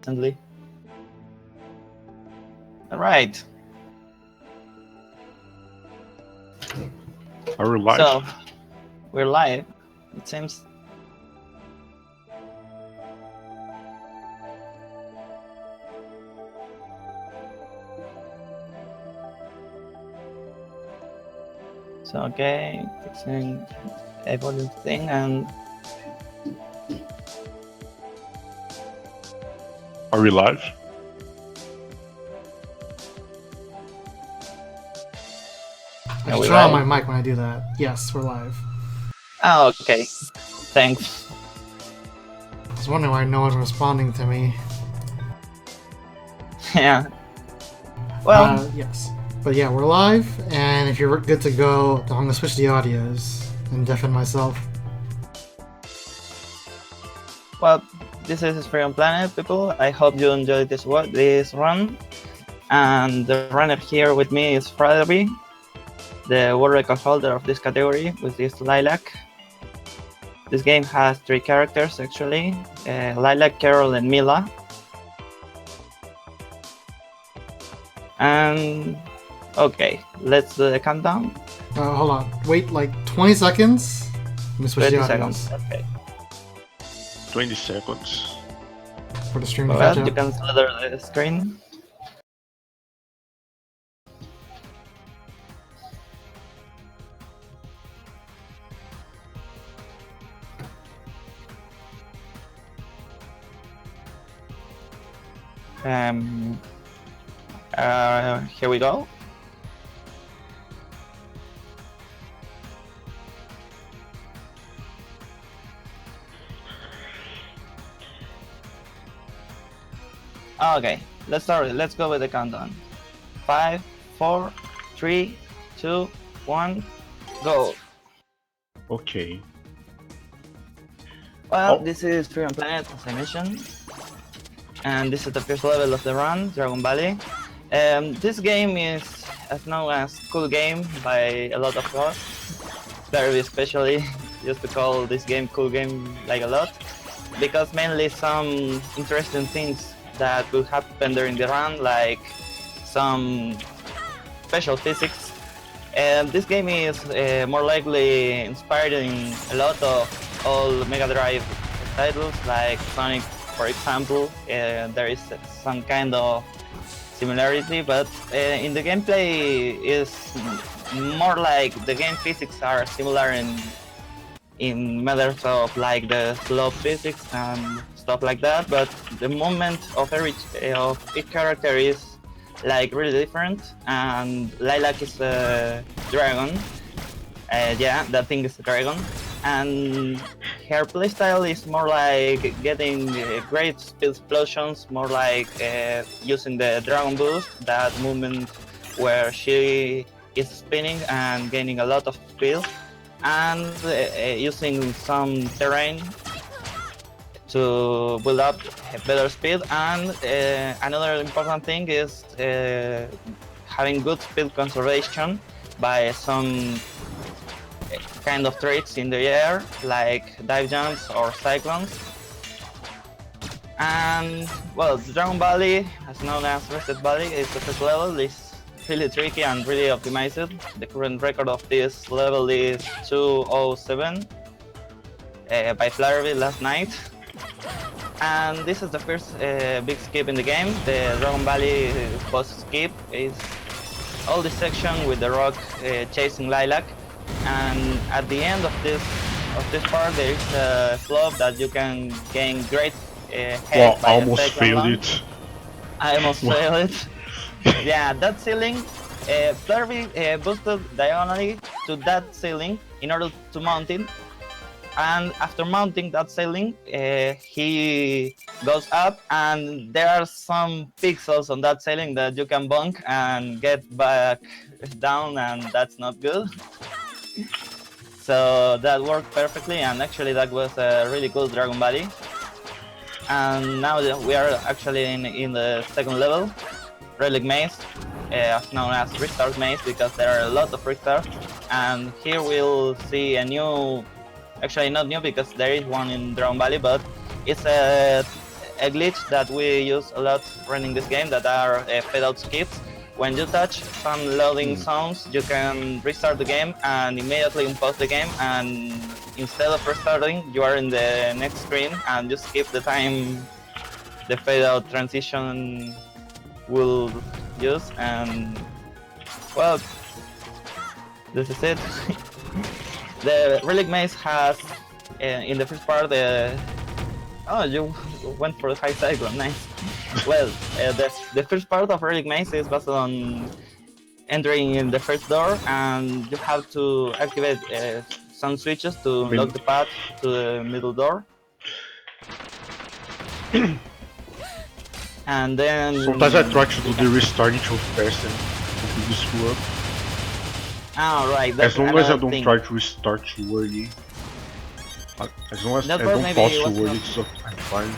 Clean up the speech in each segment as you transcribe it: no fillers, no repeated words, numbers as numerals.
importantly. All right. Are we live? So we're live. It seems. So okay, fixing a volume thing and Are we live? I Are should we turn on my live? mic when I do that. Yes, we're live. oh, okay. Thanks. I was wondering why no one's responding to me. Yeah. Well, Yes. But yeah, we're live, and if you're good to go, I'm gonna switch the audios and deafen myself. well, this is Freedom Planet, people. I hope you enjoyed this run. And the runner here with me is Fradby, the world record holder of this category with this Lilac. This game has 3 characters actually, Lilac, Carol, and Mila. And okay, let's do the countdown. Hold on. Wait like 20 seconds. Let me switch 30 the audios seconds. Okay. 20 seconds. for the stream to Well, catch you up. can slither the screen. Here we go. Okay, let's start. Let's go with the countdown. 5, 4, 3, 2, 1, go. Okay. Well, Oh. this is Freedom Planet, as I mentioned. And this is the first level of the run, Dragon Valley. This game is as known as Cool Game by a lot of us. Very especially used to call this game Cool Game like a lot. Because mainly some interesting things that could happen during the run, like some special physics. And this game is more likely inspired in a lot of old Mega Drive titles, like Sonic, for example. There is some kind of similarity, but in the gameplay is more like the game physics are similar in matters of like the slow physics and stuff like that. But the movement of each character is like really different, and Lilac is a dragon. Yeah, that thing is a dragon, and her playstyle is more like getting great speed explosions, more like using the Dragon Boost, that movement where she is spinning and gaining a lot of speed, and using some terrain to build up better speed. And another important thing is having good speed conservation by some kind of tricks in the air, like dive jumps or cyclones. And well, the Dragon Valley, as known as Reset Valley, is the first level. It's really tricky and really optimized. The current record of this level is 207 by Flutterby last night. And this is the first big skip in the game. The Dragon Valley boss skip is all this section with the rock chasing Lilac. And at the end of this part, there is a slope that you can gain great health. Well, by I a almost second failed long. it. I almost failed it. Yeah, that ceiling, Flurby boosted diagonally to that ceiling in order to mount it. And after mounting that ceiling, he goes up, and there are some pixels on that ceiling that you can bonk and get back down, and that's not good. So that worked perfectly, and actually that was a really cool Dragon Valley. And now we are actually in the second level, Relic Maze, known as Restart Maze, because there are a lot of restarts. And here we'll see a new, actually not new because there is one in Dragon Valley, but it's a a glitch that we use a lot running this game that are fade out skips. When you touch some loading sounds, you can restart the game and immediately unpause the game, and instead of restarting, you are in the next screen and you skip the time the fade out transition will use. And well, this is it. The Relic Maze has in the first part oh, you went for the high cyclone, nice. Well, the first part of Relic Maze is based on entering in the first door, and you have to activate some switches to unlock the path to the middle door. And then Sometimes I try to do the restarting too fast and completely screw up. Oh, right. That's as long as I don't thing. try to restart too early. As long as That I part don't maybe pause was too early, not- so I'm fine.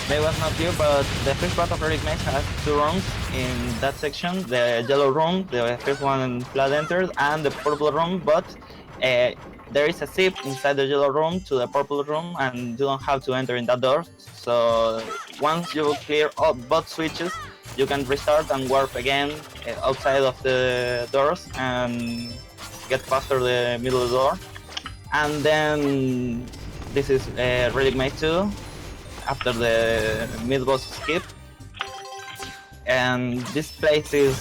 Maybe was not you, but the first part of Relic Maze has two rooms in that section. The yellow room, the first one Vlad entered, and the purple room, but there is a zip inside the yellow room to the purple room, and you don't have to enter in that door. So once you clear both switches, you can restart and warp again outside of the doors and get faster the middle door. And then this is Relic Maze 2 after the mid boss skip. And this place is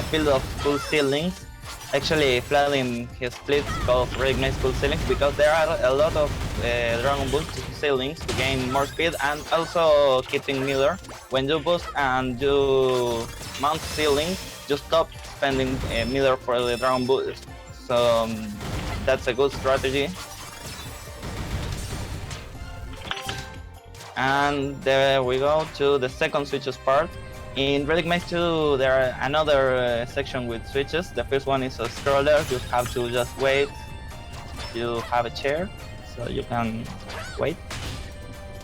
filled of cool ceilings. Actually, Vlad in his splits calls Relic Maze cool ceilings because there are a lot of Dragon Boost ceilings to gain more speed and also keeping meter. When you boost and you mount ceilings, you stop spending meter for the Dragon Boost. So that's a good strategy. And there we go to the second switches part. In Relic Maze 2, there are another section with switches. The first one is a scroller. You have to just wait. You have a chair, so you can wait.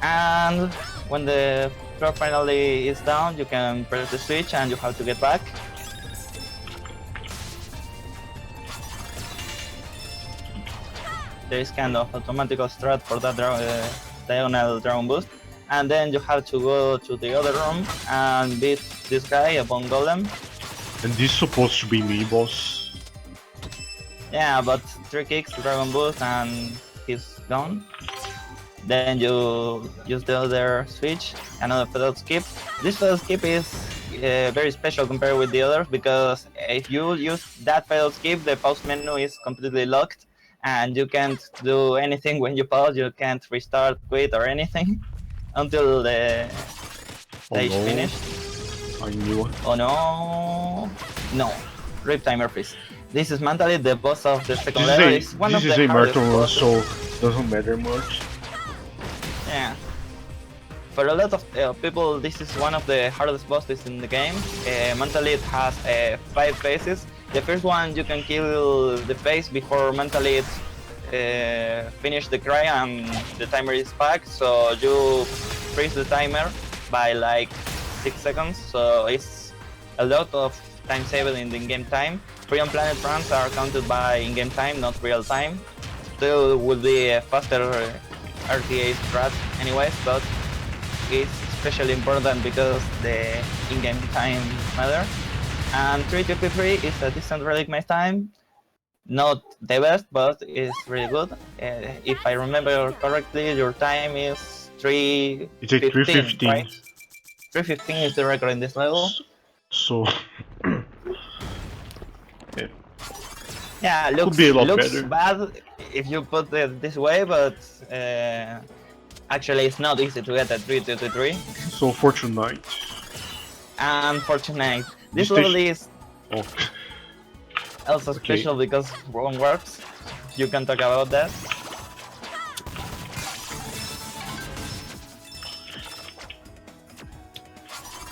And when the floor finally is down, you can press the switch and you have to get back. There is kind of automatic strat for that diagonal Dragon Boost. And then you have to go to the other room and beat this guy, a Bone Golem. And this is supposed to be mini boss. Yeah, but 3 kicks, Dragon Boost, and he's gone. Then you use the other switch, another pedal skip. This pedal skip is very special compared with the others because if you use that pedal skip, the pause menu is completely locked and you can't do anything when you pause. You can't restart, quit, or anything until the stage finished. I knew it. Oh no! No. Rip timer freeze. This is mentally the boss of the second level. It's one This of is the a hardest marathon run, bosses. so it doesn't matter much. Yeah. For a lot of people, this is one of the hardest bosses in the game. Mentally, it has 5 phases. The first one, you can kill the phase before mentally it finish the cry and the timer is back. So you freeze the timer by like 6 seconds. So it's a lot of time saved in the in-game time. Free on planet runs are counted by in-game time, not real time. Still would be a faster RTA strat anyways, but it's especially important because the in-game time matter. And 3:53 is a decent Relic Maze time. Not the best, but it's really good. If I remember correctly, your time is 3:15, It's a 3:15. right? 3:15 is the record in this level. So Yeah, Could be a lot looks better. bad if you put it this way, but actually it's not easy to get a 3:23. so for tonight. And for tonight, this This level station- is Oh, also Okay. special because wrong works. You can talk about that.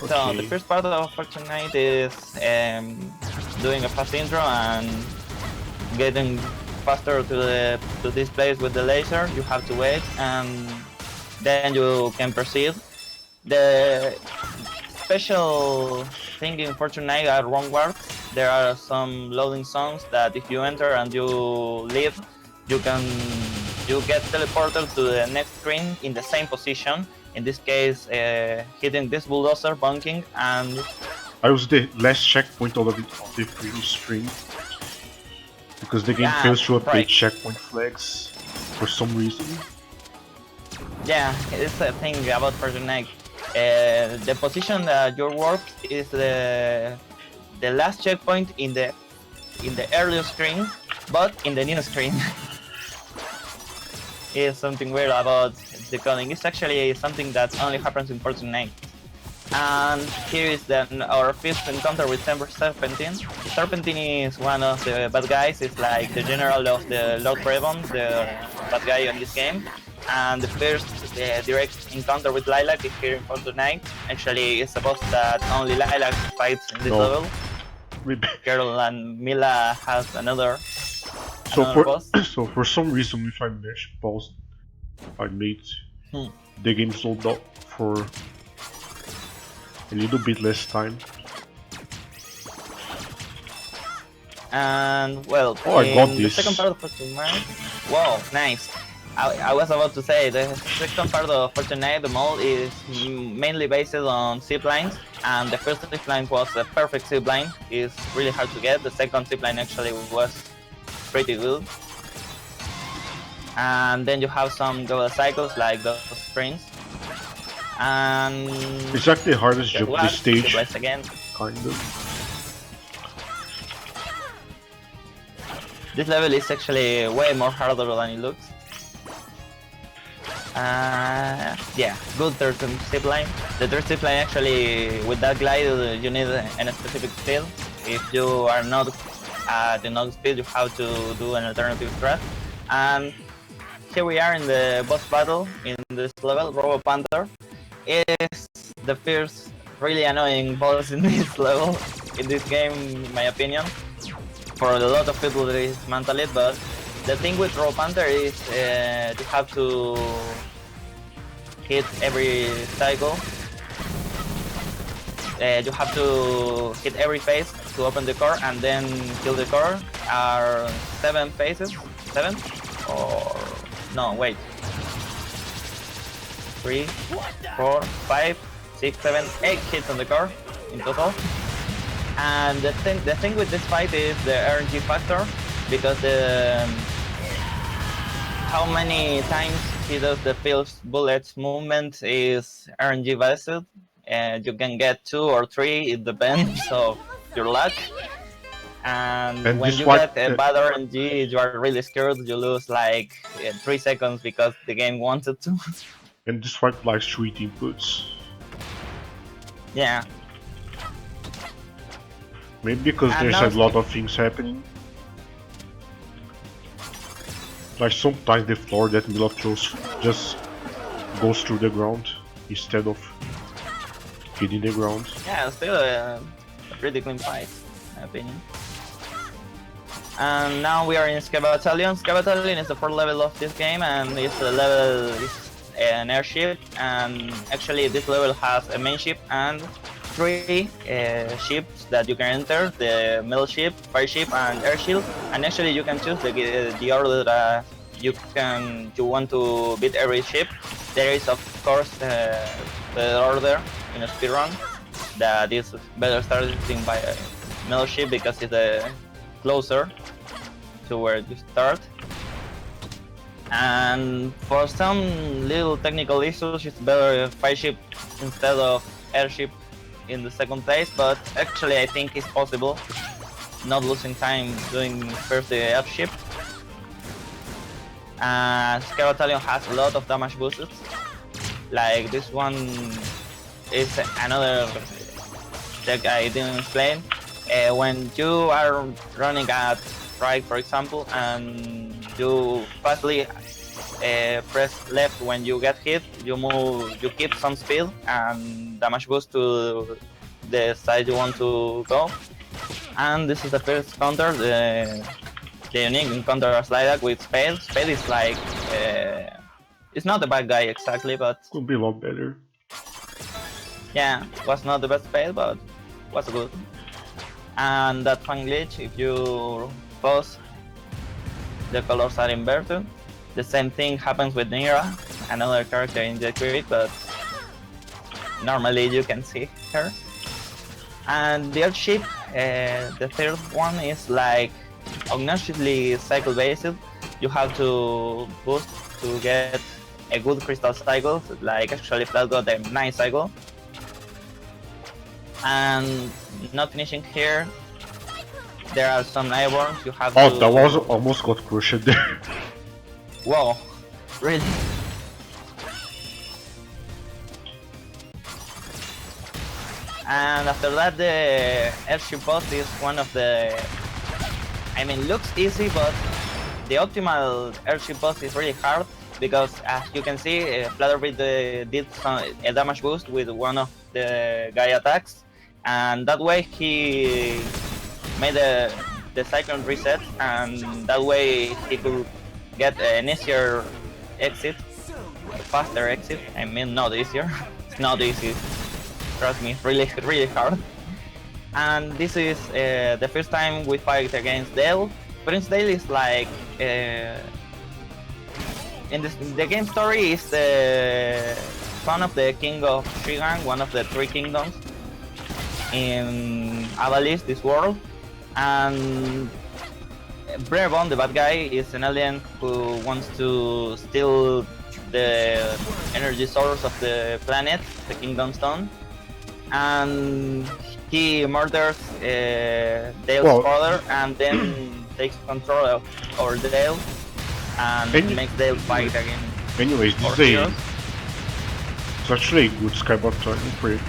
So the okay. first part of Fortnite is doing a fast intro and getting faster to this place with the laser. You have to wait and then you can proceed. The special thing in Fortnite are wrong words. There are some loading zones that if you enter and you leave, you get teleported to the next screen in the same position. In this case, hitting this bulldozer, bonking, and I was the last checkpoint of the previous stream because the game Yeah, fails to update right. checkpoint flags for some reason. yeah, it's a thing about Fortnite. The position that you work is the last checkpoint in the earlier screen, but in the new screen. It's something weird about the coding. It's actually something that only happens in Fortnite. And here is then our fifth encounter with Serpentine. Serpentine is one of the bad guys. It's like the general of the Lord Brevon, the bad guy in this game. And the first direct encounter with Lilac is here in Fortnite. Actually, it's supposed that only Lilac fights in this No. level. Maybe. Carol and Mila has another So boss. so for some reason, if I mashed pause, I made the game slowed up for a little bit less time. And well, Oh, I got in this. the second part of Fortnite, wow, nice. I was about to say the second part of Fortnite, the mode is mainly based on ziplines, and the first zipline was a perfect zipline. It's really hard to get. The second zipline actually was pretty good. And then you have some double cycles like those sprints. And It's like the hardest guess jump what? this stage, Ziplines again. kind of. This level is actually way more harder than it looks. Yeah, good third zipline. The third zipline actually, with that glide, you need a specific speed. If you are not at enough speed, you have to do an alternative strat. And here we are in the boss battle in this level. Robo Panther is the first really annoying boss in this level, in this game, in my opinion. For a lot of people, they dismantle it, but the thing with Robo Panther is you have to hit every cycle. You have to hit every phase to open the core and then kill the core. Are 7 phases? 7? Or no, wait. 3, 4, 5, 6, 7, 8 hits on the core in total. And the thing with this fight is the RNG factor, because how many times he does the first bullets movement is RNG based. You can get 2 or 3, it depends of your luck. And when this you fight- get a bad RNG, you are really scared. You lose like 3 seconds because the game wanted to. And this fight likes 3 inputs. Yeah. Maybe because And there's now- a lot of things happening. Like sometimes the floor that Mila throws just goes through the ground instead of hitting the ground. Yeah, still a pretty clean fight, in my opinion. And now we are in Sky Battalion. Sky Battalion is the 4th level of this game, and it's an airship. And actually, this level has a main ship and 3 ships that you can enter: the middle ship, fire ship, and air shield. And actually, you can choose the order that you want to beat every ship. There is, of course, the order in a speedrun that is better starting by a middle ship because it's closer to where you start. And for some little technical issues, it's better fire ship instead of airship in the second place, but actually I think it's possible not losing time doing first the airship. Sky Battalion has a lot of damage boosts. Like this one is another that I didn't explain. When you are running at right, for example, and you fastly press left when you get hit, you keep some speed and damage boost to the side you want to go. And this is the first counter, the unique encounter as Lilac with Spade. Spade is like, it's not the bad guy exactly, but Could be a lot better. yeah, was not the best Spade, but was good. And that fun glitch, if you pause, the colors are inverted. The same thing happens with Nira, another character in the Quick, but normally you can see her. And the Earthship, the third one is like obnoxiously cycle based. You have to boost to get a good crystal cycle, like actually Flat got a nice cycle. And not finishing here, there are some airborns you have Oh, to... that was almost got crushed there. Whoa, really? And after that, the Earthship boss is one of the... I mean, looks easy, but the optimal Earthship boss is really hard because, as you can see, Flutterbit did a damage boost with one of the guy attacks, and that way he made the cyclone reset, and that way he could get an easier exit, a faster exit. I mean, not easier. It's not easy. Trust me, really hard. And this is the first time we fight against Dale. Prince Dale is like in the game story is the son of the king of Shigan, one of the three kingdoms in Avalis, this world. And Brennerbone, the bad guy, is an alien who wants to steal the energy source of the planet, the Kingdom Stone. And he murders Dale's father and then takes control over Dale and makes Dale fight again. Anyways, this is it's actually a good Skybattalion for it.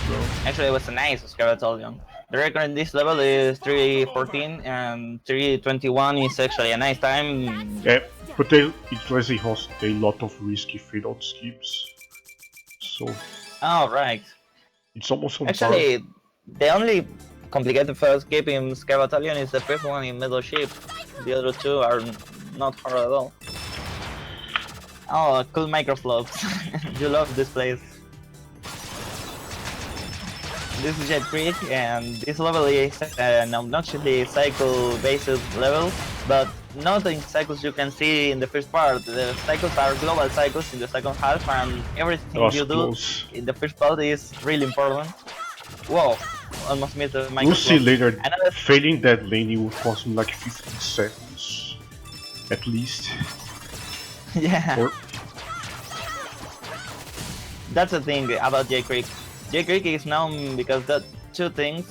So. Actually, it was a nice Skybattalion. The record in this level is 3:14 and 3:21 is actually a nice time. Yeah, but it really has a lot of risky fade-out schemes. So... Oh, right. It's almost on actually, par. The only complicated first escape in Skybattalion is the first one in Metal Ship. The other two are not hard at all. Oh, cool microflops. You love this place. This is Jet Creek, and this level is an obnoxiously cycle-based level, but not in cycles you can see in the first part. The cycles are global cycles in the second half, and everything you do in the first part is really important. Whoa, almost missed the microflop. We'll see later, failing that lane would cost me like 15 seconds, at least. Yeah. That's the thing about J Creek. J Creek is known because of two things.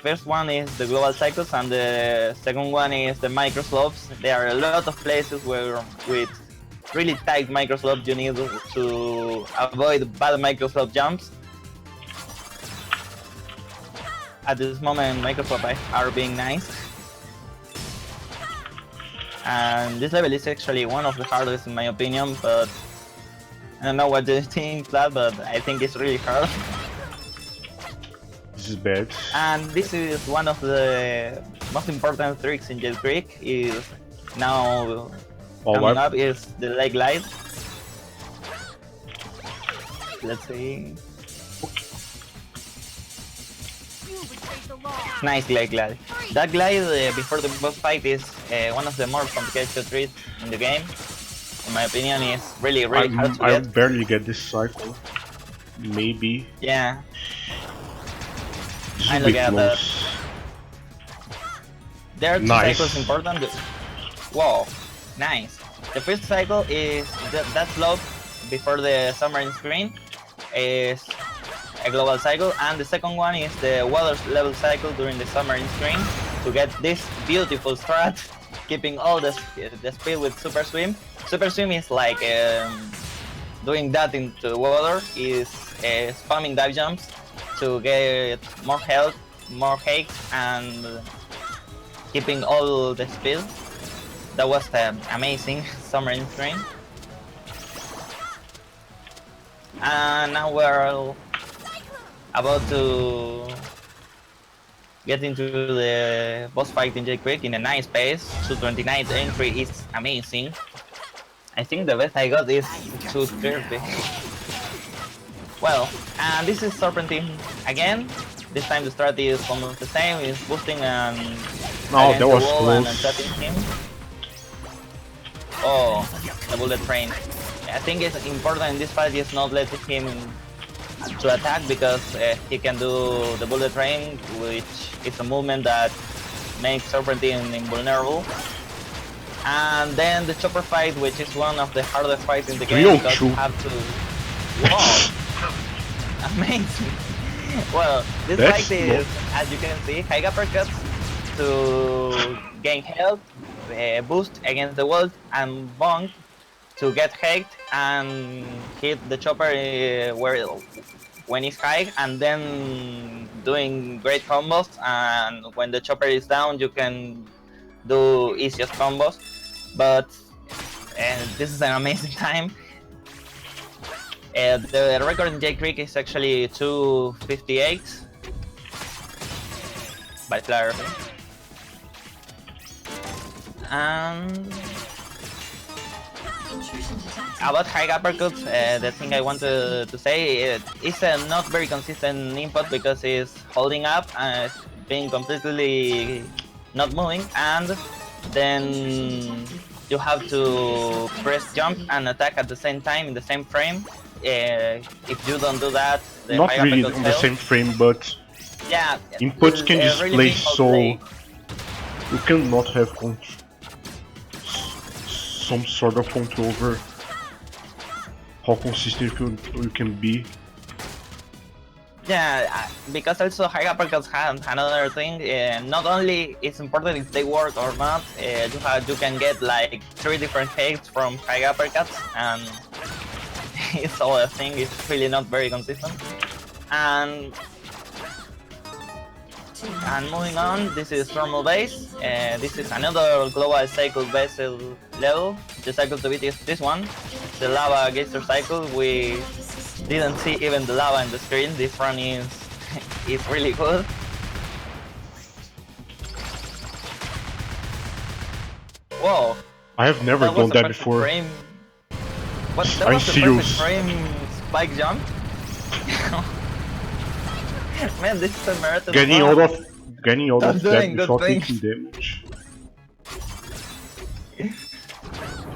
First one is the global cycles, and the second one is the microslopes. There are a lot of places where, with really tight microslopes, you need to avoid bad microslope jumps. At this moment, microslopes are being nice. And this level is actually one of the hardest in my opinion, but I don't know what you think, Vlad, but I think it's really hard. This is bad. And this is one of the most important tricks in Jet Creek, is now coming up is the leg glide. Let's see. Nice leg glide. That glide before the boss fight is one of the more complicated tricks in the game. In my opinion, it's really hard to get. I barely get this cycle. Maybe. Yeah. I look at that. There are two cycles important. Whoa, nice. The first cycle is that slope before the submarine screen is a global cycle, and the second one is the water level cycle during the submarine screen to get this beautiful strat, keeping all the speed with Super Swim. Super Swim is like doing that into the water, is spamming dive jumps to get more health, more hate, and keeping all the speed. That was amazing submarine screen. And now we're about to get into the boss fight in J Creek in a nice pace. 229 entry is amazing. I think the best I got is 230. Well, and this is Serpentine again. This time the strategy is almost the same. It's boosting and that was close. And trapping him. Oh, the bullet train. I think it's important in this fight is not letting him to attack because he can do the bullet train, which is a movement that makes Serpentine invulnerable. And then the chopper fight, which is one of the hardest fights in the game because you have to... Wow! Amazing! Well, this fight is, as you can see, high uppercuts to gain health, boost against the wall, and bonk to get hacked and hit the chopper when it's high, and then doing great combos, and when the chopper is down you can do easiest combos. But this is an amazing time. The record in Jade Creek is actually 2:58 by player. And about high uppercuts, the thing I want to say it's a not very consistent input because it's holding up and being completely not moving, and then you have to press jump and attack at the same time in the same frame. If you don't do that, the not high really uppercuts on the fail. same frame, but Yeah, inputs can really display so play. you cannot have some sort of control over how consistent you can be. Yeah, because also high uppercuts have another thing. Not only it's important if they work or not, you can get like 3 different hits from high uppercuts, and it's all a thing. It's really not very consistent. And moving on, this is Thermal Base. This is another global cycle based level. The cycle to beat is this one, the lava geyser cycle. We didn't see even the lava in the screen. This run is really good. Whoa! I have never done that before. Frame. What? That I'm was the serious. perfect frame spike jump. Man, this is a marathon. Getting out of that doing good without things. taking damage.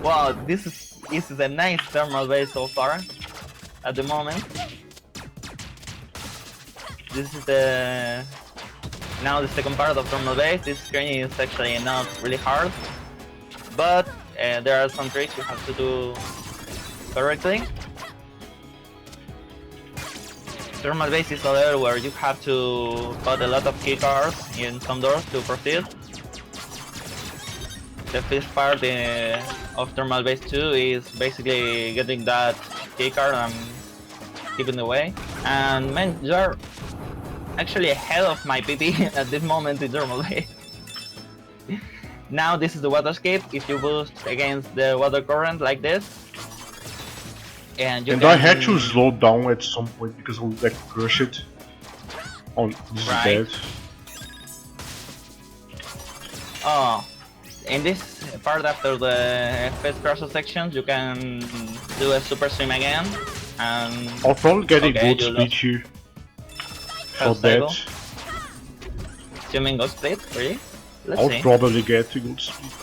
Wow, this is a nice thermal base so far. At the moment, this is now the second part of thermal base. This screen is actually not really hard, but there are some tricks you have to do correctly. Thermal base is a level where you have to put a lot of key cards in some doors to proceed. The first part of Thermal Base 2 is basically getting that key card and keeping away. And man, you're actually ahead of my PP at this moment in Thermal Base. Now this is the water escape. If you boost against the water current like this, and I had to slow down at some point because I would like crush it. Oh, this is bad. Oh. In this part after the first crusher section, you can do a super swim again, and I'll probably get a gold split here for that. Swimming gold split, really? Let's I'll see. probably get a gold split.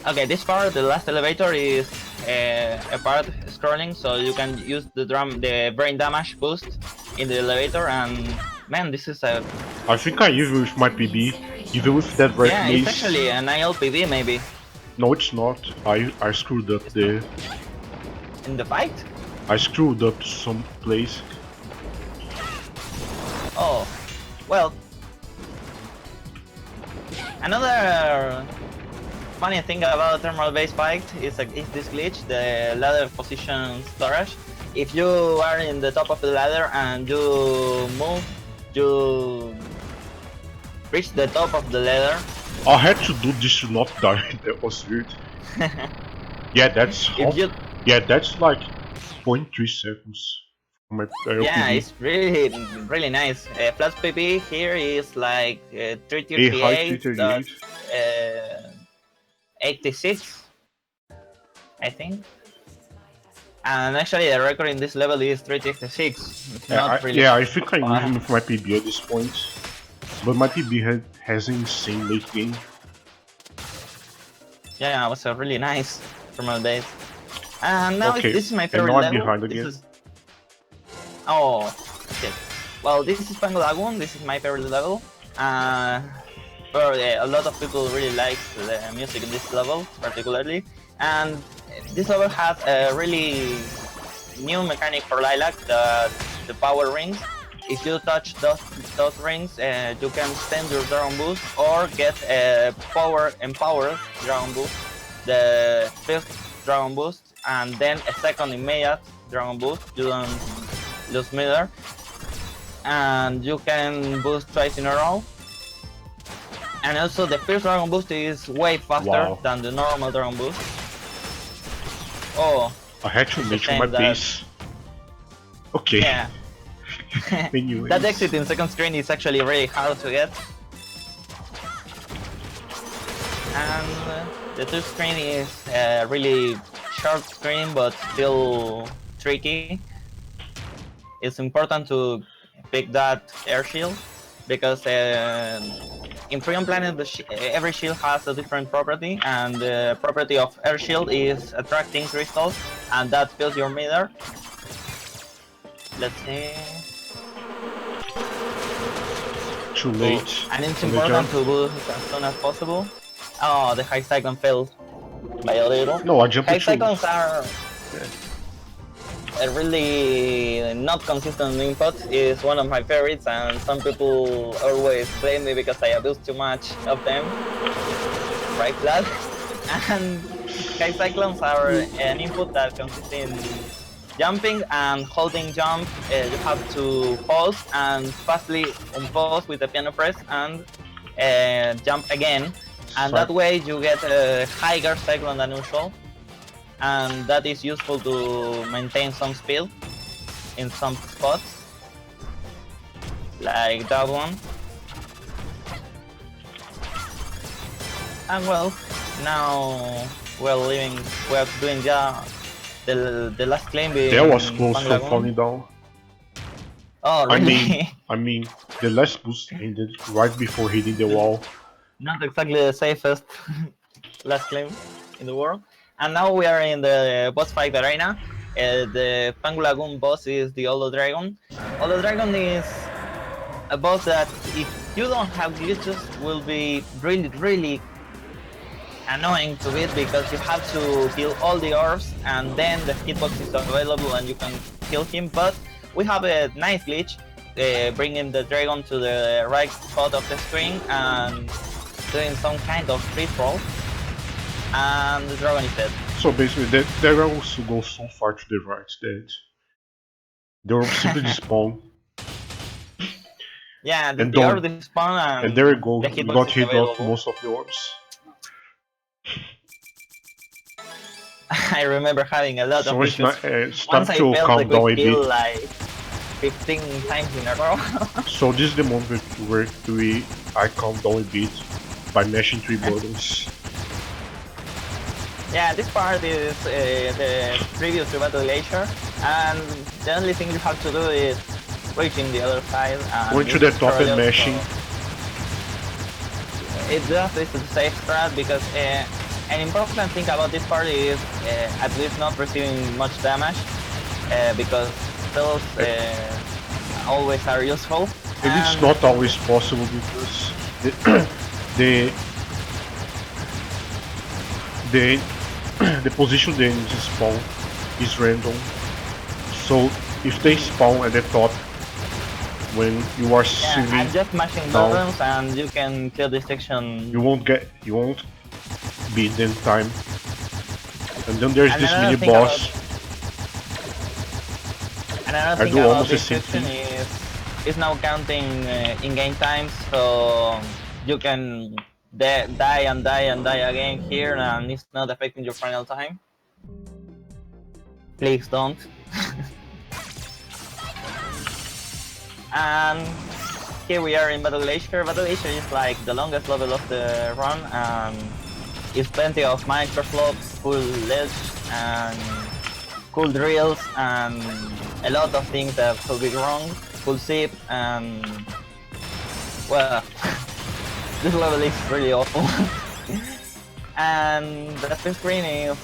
Okay, this part, the last elevator, is a part scrolling, so you can use the brain damage boost in the elevator, and man, this is a... I think I even with my PB, even with that red yeah, mace. it's actually an IL PB maybe. No, it's not. I screwed up there. In the fight? I screwed up some place. Oh, well. Another funny thing about thermal base fight is this glitch, the ladder position storage. If you are in the top of the ladder and you move, you reach the top of the ladder. I had to do this to not die. That was weird. Yeah, that's yeah, that's like 0.3 seconds. My yeah, it's really nice. Flat PP here is like 338, 86, I think. And actually the record in this level is 386. It's not really I think I'm even with my PB at this point. But my PB has an insane late game. Yeah, it was a really nice thermal base. And now Okay, this is my and favorite now I'm level. behind again. Oh, shit. Well, this is Pango Lagoon. This is my favorite level. But a lot of people really like the music in this level, particularly. And this level has a really new mechanic for Lilac, the power rings. If you touch those rings, you can extend your Dragon Boost or get a empowered Dragon Boost, the first Dragon Boost, and then a second immediate Dragon Boost. You don't lose meter, and you can boost twice in a row. And also, the first Dragon Boost is way faster than the normal Dragon Boost. Oh, I had to mention my base. Okay. Yeah. That exit in second screen is actually really hard to get. And the third screen is a really short screen but still tricky. It's important to pick that air shield because in Freon Planet every shield has a different property, and the property of air shield is attracting crystals, and that fills your meter. Let's see. Too late. Oh, and it's important to boost as soon as possible. Oh, the high cyclone failed by a little. No, I jumped. High cyclones are a really not consistent input. Is one of my favorites, and some people always blame me because I abuse too much of them. Right, Vlad? And high cyclones are an input that consists in jumping and holding jump. You have to pause and fastly unpause with the piano press and jump again. And that way you get a higher cyclone than usual. And that is useful to maintain some speed in some spots. Like that one. And well, now we're doing the last claim. That was close for falling down. Oh, really? I mean, the last boost ended right before hitting the wall. Not exactly the safest last claim in the world. And now we are in the boss fight arena. The Pangu Lagoon boss is the Olo Dragon. Olo Dragon is a boss that, if you don't have glitches, will be really annoying to beat, because you have to kill all the orbs and then the hitbox is available and you can kill him. But we have a nice glitch, bringing the dragon to the right spot of the screen and doing some kind of free roll, and the dragon is dead. So basically, the dragon also goes so far to the right that the orb simply despawn. Yeah, the orb despawn and there you go, the we got hit off most of the orbs. I remember having a lot of issues. It's time to calm down a bit. Like 15 times in a row. So this is the moment where I calm down a bit by mashing 3 buttons. Yeah, this part is the previous to Battle Glacier, and the only thing you have to do is reaching the other side. Going to the top and mashing. It just is a safe strat, because an important thing about this part is at least not receiving much damage, because those always are useful. And it's not always possible, because the position the enemies spawn is random. So if they spawn at the top when you are sitting I'm just mashing buttons and you can kill this section. You won't beat them time. And then there's this mini boss. Another thing about this section is now counting in-game times, so you can die and die again here, and it's not affecting your final time. Please don't. And here we are in Battle Glacier. Battle Glacier is like the longest level of the run, and it's plenty of micro slopes, cool ledge, and cool drills, and a lot of things that could be wrong. Cool zip, and well, this level is really awful. And the first screen is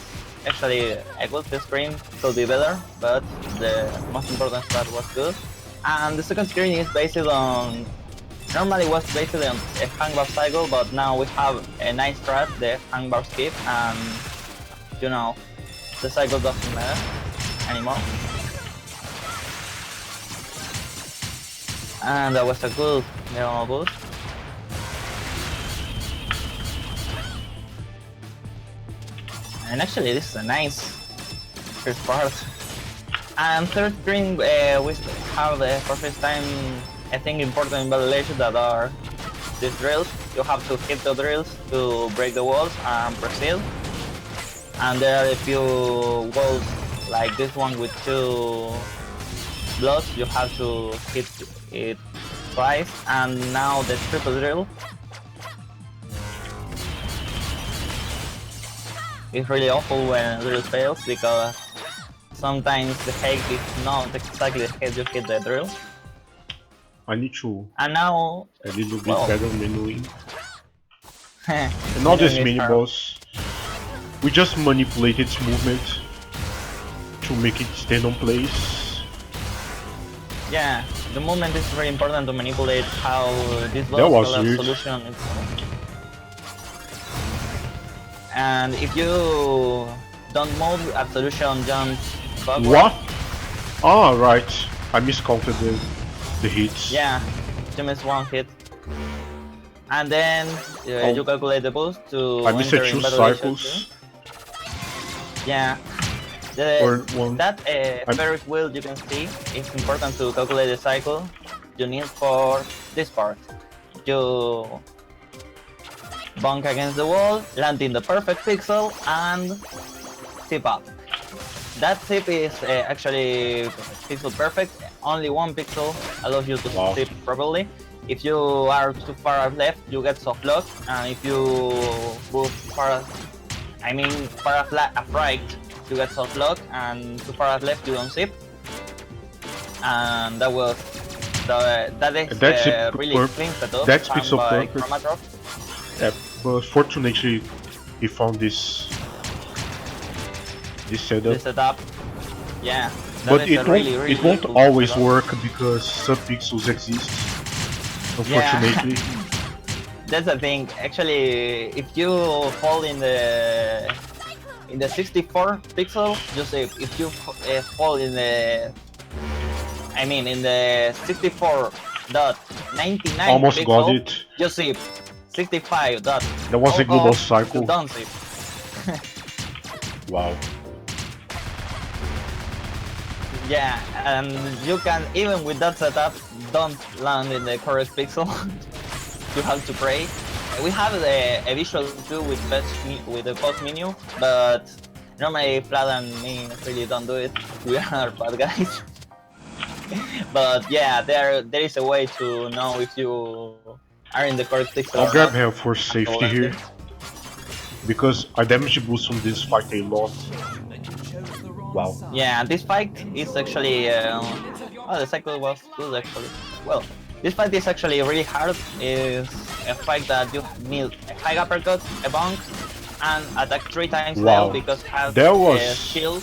actually a good screen could be better, but the most important strat was good. And the second screen is based on, normally was based on a hangbar cycle, but now we have a nice strat, the hangbar skip, and you know, the cycle doesn't matter anymore. And that was a good Nero boost. And actually this is a nice first part. And third screen, we have for first time I think important evaluation that are these drills. You have to hit the drills to break the walls and proceed. And there are a few walls like this one with 2 blocks, you have to hit it twice. And now the triple drill. It's really awful when drill fails because sometimes the head is not exactly the head you hit the drill. I need to And now a little bit well, better menuing. And not this mini boss. We just manipulate its movement to make it stand on place. Yeah, the movement is very important to manipulate how this boss That was will have weird. solution. And if you don't move, Absolution jumps backward. What? Ah, right. I miscounted the hits. Yeah, you miss 1 hit. And then you calculate the boost to I missed enter 2 in battle cycles. issue 2. Yeah. Or one. That Ferris wheel you can see, it's important to calculate the cycle you need for this part. You bonk against the wall, land in the perfect pixel, and tip up. That tip is actually pixel perfect. Only 1 pixel allows you to Wow. tip properly. If you are too far left, you get soft lock, and if you move far right, you get soft lock, and too far left, you don't zip. And that was that is That's really clean setup. that's done pixel by perfect. Chromatrop. Yeah, but fortunately, he found this setup. This setup, yeah. that But is it a won't, really, really it won't cool always setup. work because subpixels exist. Unfortunately. That's the thing. Actually, if you fall in the 64 pixel, just if you fall in the, in the 64.99 Almost pixel, got it. just zip 65. That was a global cycle. You don't zip. Wow. Yeah, and you can, even with that setup, don't land in the correct pixel. You have to pray. We have a visual too with the post menu, but normally Vlad and me really don't do it. We are bad guys. But yeah, there is a way to know if you are in the correct pixel. I'll or grab not. help for safety here. Because I damage boost from this fight a lot. Wow. Yeah, this fight is actually the cycle was good actually. Well, this fight is actually really hard. It's a fight that you need a high uppercut, a bonk, and attack 3 times Wow. now because have That a was- shield.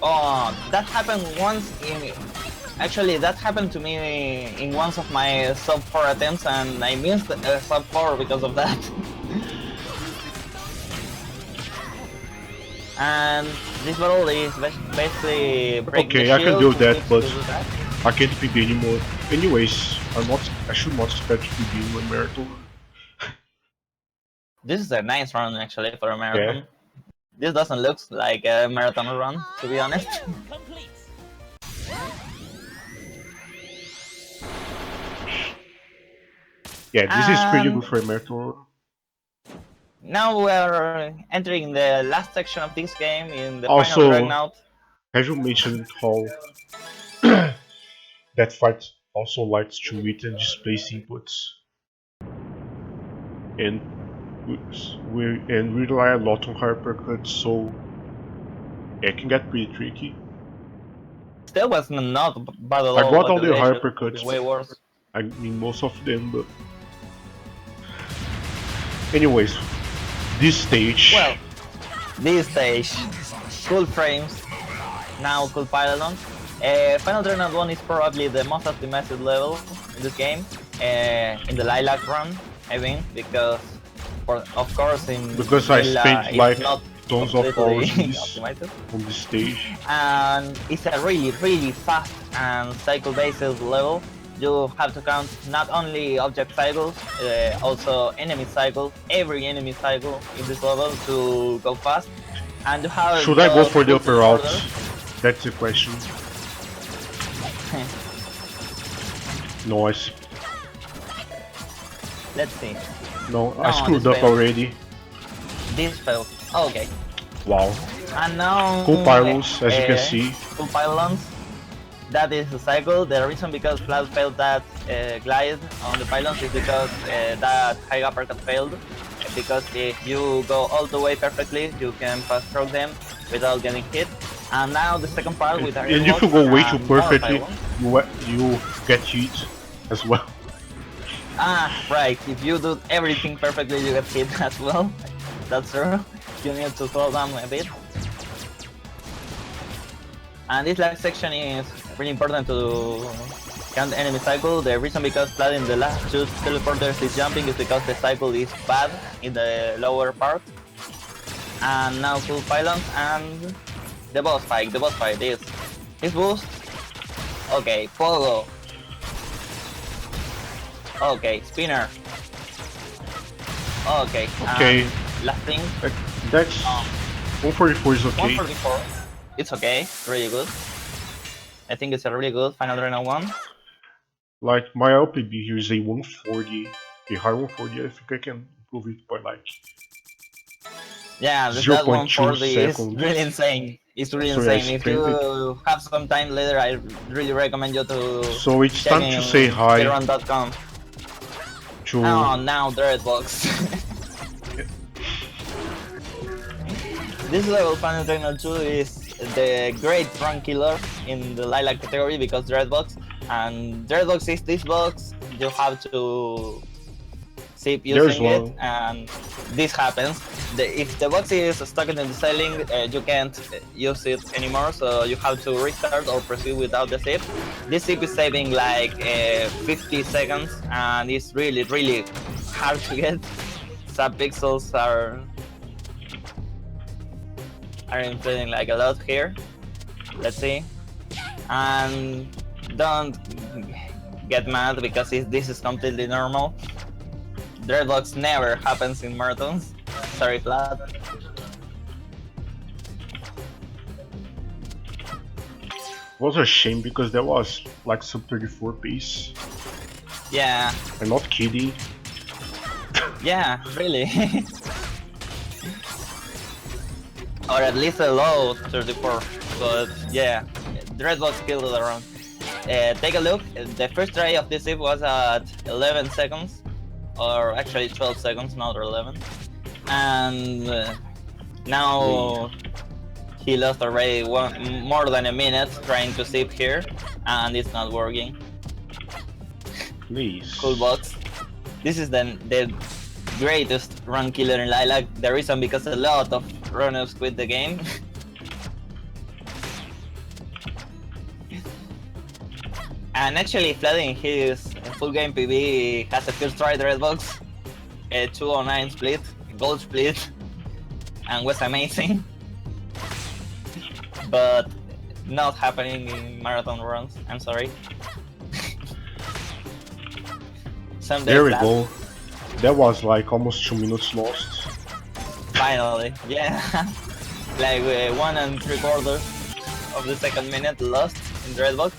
Oh, that happened once in. Actually, that happened to me in one of my sub 4 attempts, and I missed sub 4 because of that. And this battle is basically breaking Okay, the I can shield do to that, fix- but- to do that. I can't PB anymore. Anyways, I should not expect to be in marathon. This is a nice run actually for a marathon. This doesn't look like a marathon run, to be honest. Yeah, this is pretty good for a marathon. Now we're entering the last section of this game in the Also- final Dragnout. Have you mentioned how that fight also likes to read and display inputs? And we rely a lot on hypercuts, so it can get pretty tricky. Still was not bad at all. I brought but all the relation hypercuts. is way worse. I mean most of them, but anyways, this stage. Well, This stage, cool frames, now cool pylon. Final Dreadnought 1 is probably the most optimized level in this game, in the Lilac run, I mean, because of course in Because I Vanilla spent it's like not tons of completely hours on this, optimized. on this stage. And it's a really fast and cycle-based level. You have to count not only object cycles, also enemy cycles, every enemy cycle in this level to go fast. And you have Should I go for the upper route? orders. That's the question. No, Let's see. no, I No, screwed this up failed. already. This failed. Okay. Wow. And now Cool pylons, as you can see. Cool pylons. That is the cycle. The reason because Flat failed that glide on the pylons is because that high uppercut failed. Because if you go all the way perfectly, you can fast stroke them without getting hit. And now the second part with And if you go way too and more perfectly, pylons. you get hit as well. Ah, right. If you do everything perfectly, you get hit as well. That's true. You need to slow down a bit. And this last section is really important to count the enemy cycle. The reason because Vlad in the last two teleporters is jumping is because the cycle is bad in the lower part. And now full pylons and the boss fight. The boss fight is his boost. Okay, Pogo. Okay, spinner. Okay. Okay. Last thing. That's 144 is okay. 144. It's okay. Really good. I think it's a really good Final Dreadnought 1. Like my LPB here is a 140, a high 140. I think I can improve it by like Yeah, that 0.2 140 is seconds. really insane. It's really So yeah, insane. If you have some time later, I really recommend you to So it's check time to in say hi speedrun.com. to Oh, now Dreadbox. This level Final Dreadnought 2 is the great run killer in the Lilac category because Dreadbox. And Dreadbox is this box, you have to keep There's using it, one. and this happens. If the box is stuck in the ceiling, you can't use it anymore, so you have to restart or proceed without the zip. This zip is saving like 50 seconds, and it's really hard to get. Some pixels are inflating like a lot here. Let's see. And don't get mad because this is completely normal. Dreadbox never happens in marathons. Sorry, Vlad. was a shame because that was like sub 34 pace. Yeah, I'm not kidding. yeah, really. Or at least a low 34. But yeah, Dreadbox killed it around. Take a look. The first try of this zip was at 11 seconds, or actually 12 seconds, not 11. And now he lost already more than a minute trying to zip here, and it's not working. Please. Cool box. This is the greatest run killer in Lilac. The reason because a lot of runners quit the game. And actually, flooding his full game PB has a first try Dreadbox, a 209 split, gold split, and was amazing. But not happening in marathon runs. I'm sorry. Someday There we Vlad, go. That was like almost 2 minutes lost. Finally, yeah. Like 1 3/4 of the second minute lost in Dreadbox.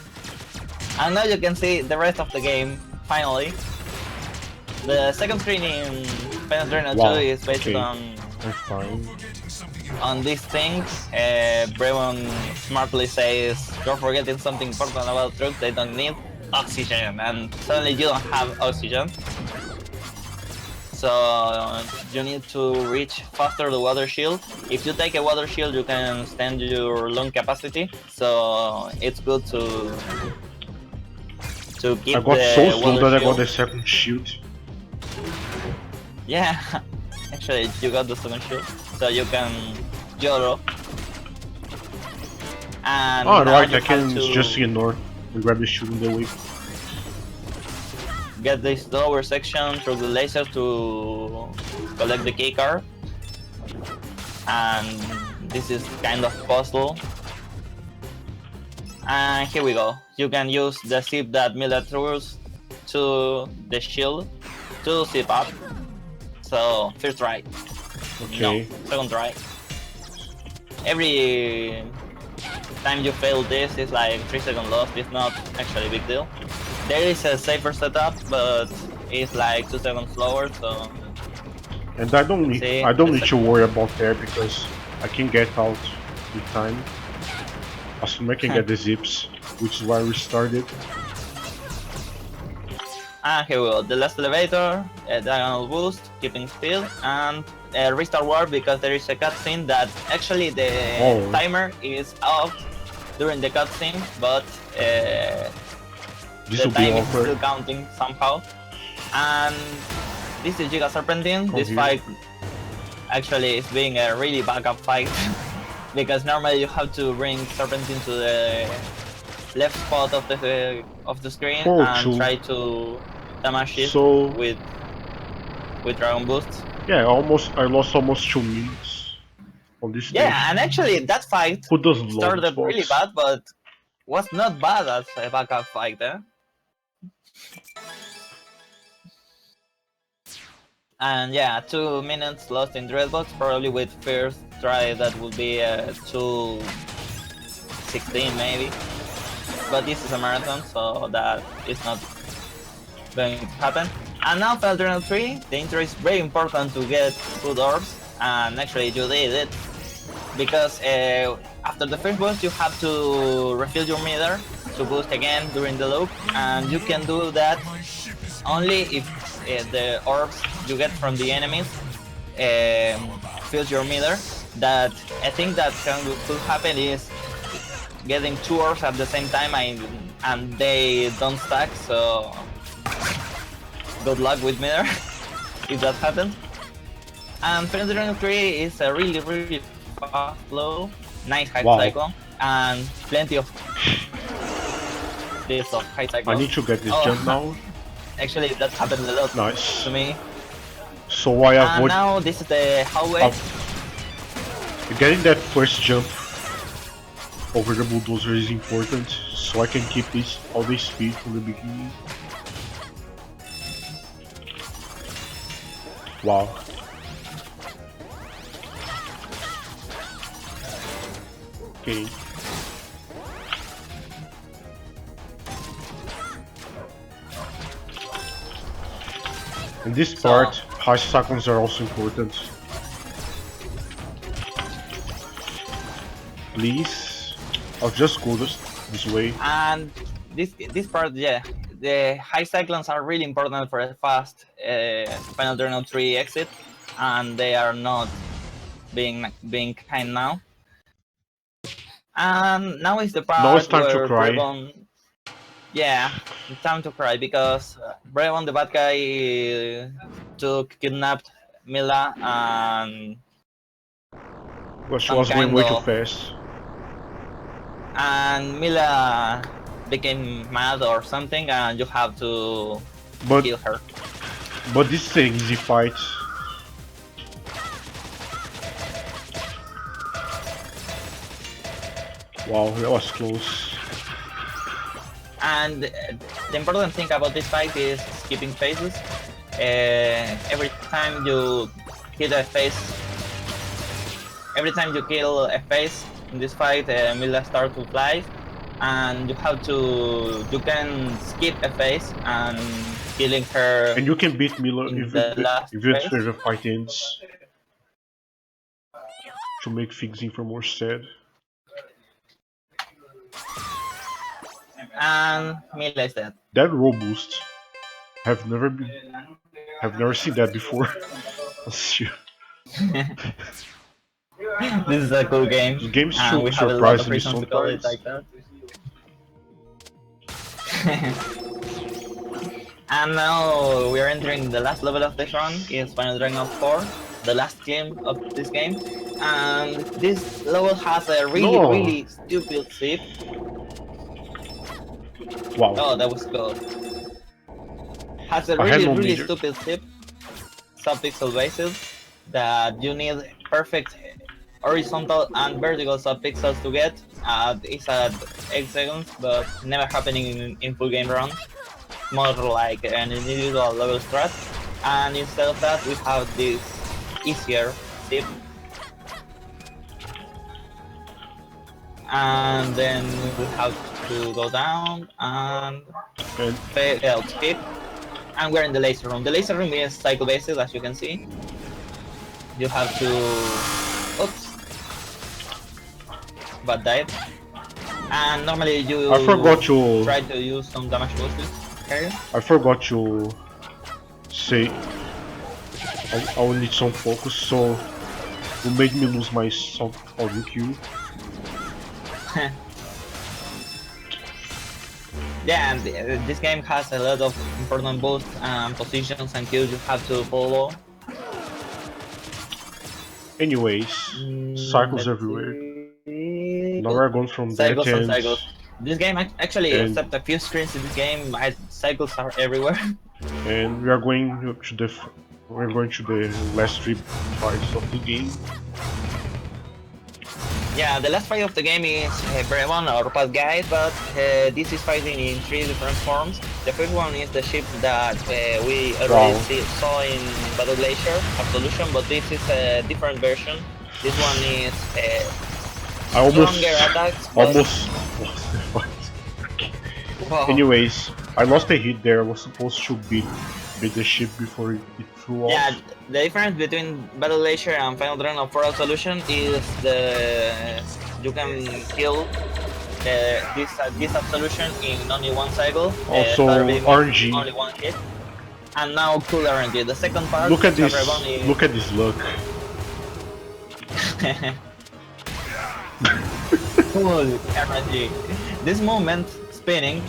And now you can see the rest of the game, finally. The second screen in Final Dreadnought 2 is based okay. on I'm fine. these things. Brevon smartly says, you're forgetting something important about troops, they don't need oxygen, and suddenly you don't have oxygen. So you need to reach faster the water shield. If you take a water shield, you can extend your lung capacity, so it's good to keep I got the so slow water that I got shield. the second shield. Yeah, actually you got the second shield, so you YOLO. And Oh, now right, you I can have to just ignore and grab the shield in the way. get this lower section through the laser to collect the key card. And this is kind of puzzle. And here we go. You can use the zip that Miller throws to the shield to zip up. So first try. Okay. No, second try. Every time you fail this, it's like 3-second loss. It's not actually a big deal. There is a safer setup, but it's like 2 seconds slower. So And I don't need See, need to worry about that because I can get out in time. As soon as I can get the zips, which is why we started. and here we go. The last elevator, a diagonal boost, keeping speed, and restart warp because there is a cutscene that actually the timer is off during the cutscene, but This the will be time is still awkward. counting somehow. And this is Giga Serpentine. This here. fight actually is being a really backup fight because normally you have to bring Serpentine to the left spot of the screen Oh, and true. try to damage it So with Dragon Boost. yeah, I lost almost 2 minutes on this stage. Yeah, and actually that fight Who doesn't love started Xbox? really bad, but was not bad as a backup fight, eh? And yeah, 2 minutes lost in Dreadbox, probably with first try that would be 2:16 maybe. But this is a marathon, so that is not going to happen. And now for Adrenal 3, the intro is very important to get good orbs, and actually you did it. Because after the first boost you have to refill your meter to boost again during the loop, and you can do that only if the orbs you get from the enemies fills your meter. That I think that could happen is getting 2 orbs at the same time and they don't stack, so good luck with meter if that happens. And Penetration 3 is a really fast flow, nice high Wow. cycle, and plenty of this of high cycle. I need to get this Oh. jump now. Actually, that happened a lot Nice. to me. So I And avoid now this is the hallway. getting that first jump over the bulldozer is important, so I can keep all this speed from the beginning. Wow. Okay. In this part, high cycles are also important. Please, I'll just go this way. And this part, yeah, the high cyclones are really important for a fast Final Journal 3 exit, and they are not being kind now. And now is the part Now it's time to where cry. Brevon, yeah, it's time to cry because Brevon, the bad guy, kidnapped Mila, and Well, she some was going kind way too of- fast. and Mila became mad or something, and you have to But kill her. this is an easy fight. Wow, that was close. And the important thing about this fight is skipping phases. Every time you kill a phase, every time you kill a phase in this fight, Mila starts to fly, and you can skip a phase and killing her. And you can beat Miller In if the last phase? the fight ends. To make things even more sad. And Mila is dead. That roll boost, have never seen that before. Shit. This is a cool game. The game's and so we have a lot of surprisingly reasons to call it sometimes. like that. And now we are entering the last level of this run. Is Final Dragon 4, the last game of this game. And this level has a No. really stupid ship. Wow. Oh, that was good. Has a I had no really meter. stupid ship, sub-pixel basis, that you need perfect horizontal and vertical sub-pixels to get. It's at 8 seconds, but never happening in full game runs. More like an individual level strat. And instead of that, we have this easier ship. And then we have to go down and And fail skip. And we're in the laser room. The laser room is cycle basis, as you can see. You have to... Oops. But died. And normally you I forgot to. try to use some damage boosters here. I forgot to say. I will need some focus, so you made me lose my sound audio cue. Yeah, and this game has a lot of important boosts and positions and cues you have to follow. Anyways, cycles Let's everywhere. see. Now we're going from that Cycles and and cycles. This game actually, and- except a few screens in this game, cycles are everywhere. and we are going to the last three parts of the game. Yeah, the last fight of the game is Brevon or Path Guide, but this is fighting in 3 different forms. The first one is the ship that we already saw in Battle Glacier Absolution, but this is a different version. This one is I almost stronger attacks. But... lost the fight. Wow. Anyways, I lost a hit there. I was supposed to beat the ship before it flew off. Yeah, the difference between Battle Glacier and Final Dragon of 4 Absolution is you can kill this Absolution in only one cycle. Also, Barbie means RNG. only one hit. And now cool RNG. The second part. Look at this! Brevon is... Look at this luck. Cool RNG. This moment spinning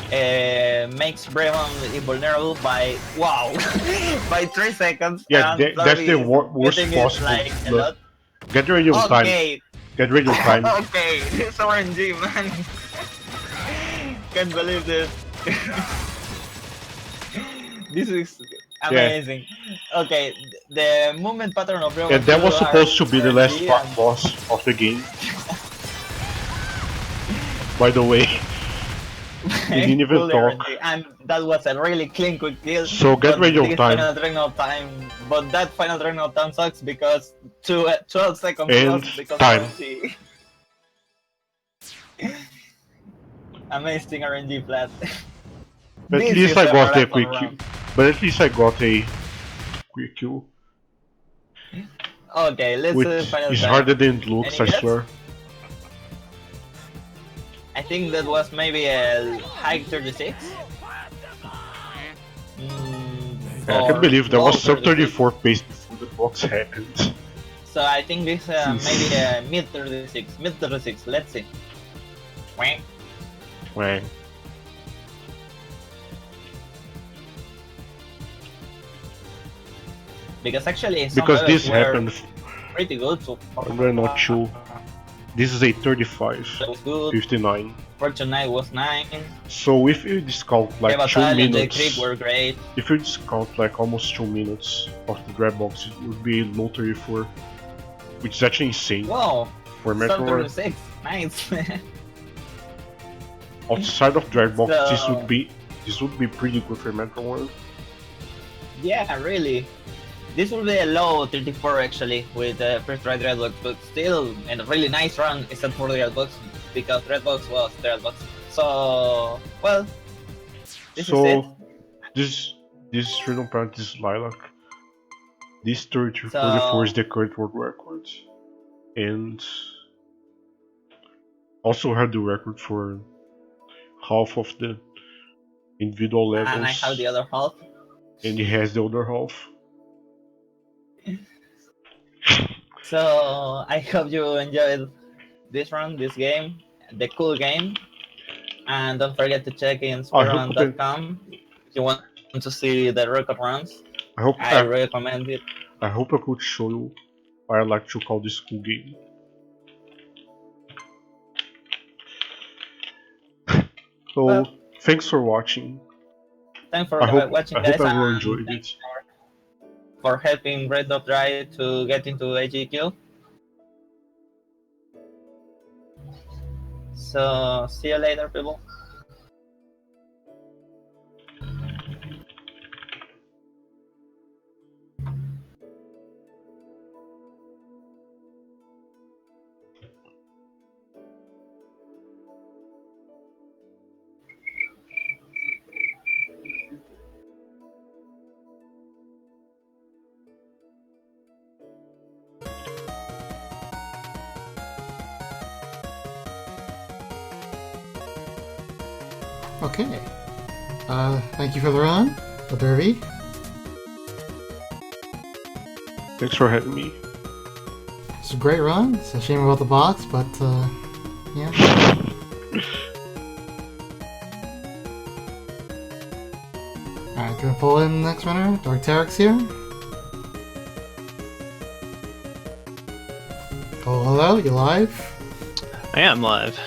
makes Brevon invulnerable by by 3 seconds. Yeah, and that's the worst getting it, possible like, a luck. lot. Get ready of time. Okay. Get ready of time. Okay, it's RNG, man. Can't believe this. This is amazing. Okay, the movement pattern of Brevon. And that was supposed to be the last RNG and- boss of the game. By the way, we didn't even Cool talk. RNG, and that was a really clean quick kill. So get but ready of this time. Final drain of time, but that final drain of time sucks because 12 seconds And lost because time. RNG. Amazing RNG flat. At This least is I a got a marathon quick kill. round. But at least I got a quick kill. Okay, let's Which final is time. harder than it looks, Any I guess? swear. I think that was maybe a high 36. I Or can't believe there low was sub 36. 34 pace before the box happened. So I think this maybe a mid 36. Mid 36. Let's see. Wah. Wang. Because actually, some Because levels this were happened, pretty good. So we're not sure. This is a 35, that was good. 59. Fortune 9 was 9. So if you discount like 2 Kevatal and the minutes, Creep were great. if you discount like almost 2 minutes of the grab box, it would be low 34, which is actually insane Whoa! for Sub Metroid. 36. Nice. Outside of drag box, So- this would be pretty good for Metroid. Yeah, really. This will be a low 34 actually with the first right Redbox, but still a really nice run except for the Redbox because Redbox was the Redbox. So, well, this is it. So this freedom parent is Lilac. This 34 So- is the current world record, and also had the record for half of the individual levels, And I have the other half. and he has the other half. So, I hope you enjoyed this run, this game, the cool game. And don't forget to check in speedrun.com if you want to see the record runs. I hope I recommend it. I hope I could show you I like to call this cool game. So, Well, thanks for watching. Thanks for I hope watching, I hope guys, everyone and enjoyed thanks it. for helping Red Dot Dry to get into AGQ. So, see you later, people. Okay. Thank you for the run, the Derby. Thanks for having me. It's a great run. It's a shame about the box, but yeah. Alright, gonna pull in the next runner. Dark Terex here. Oh, hello, you live? I am live.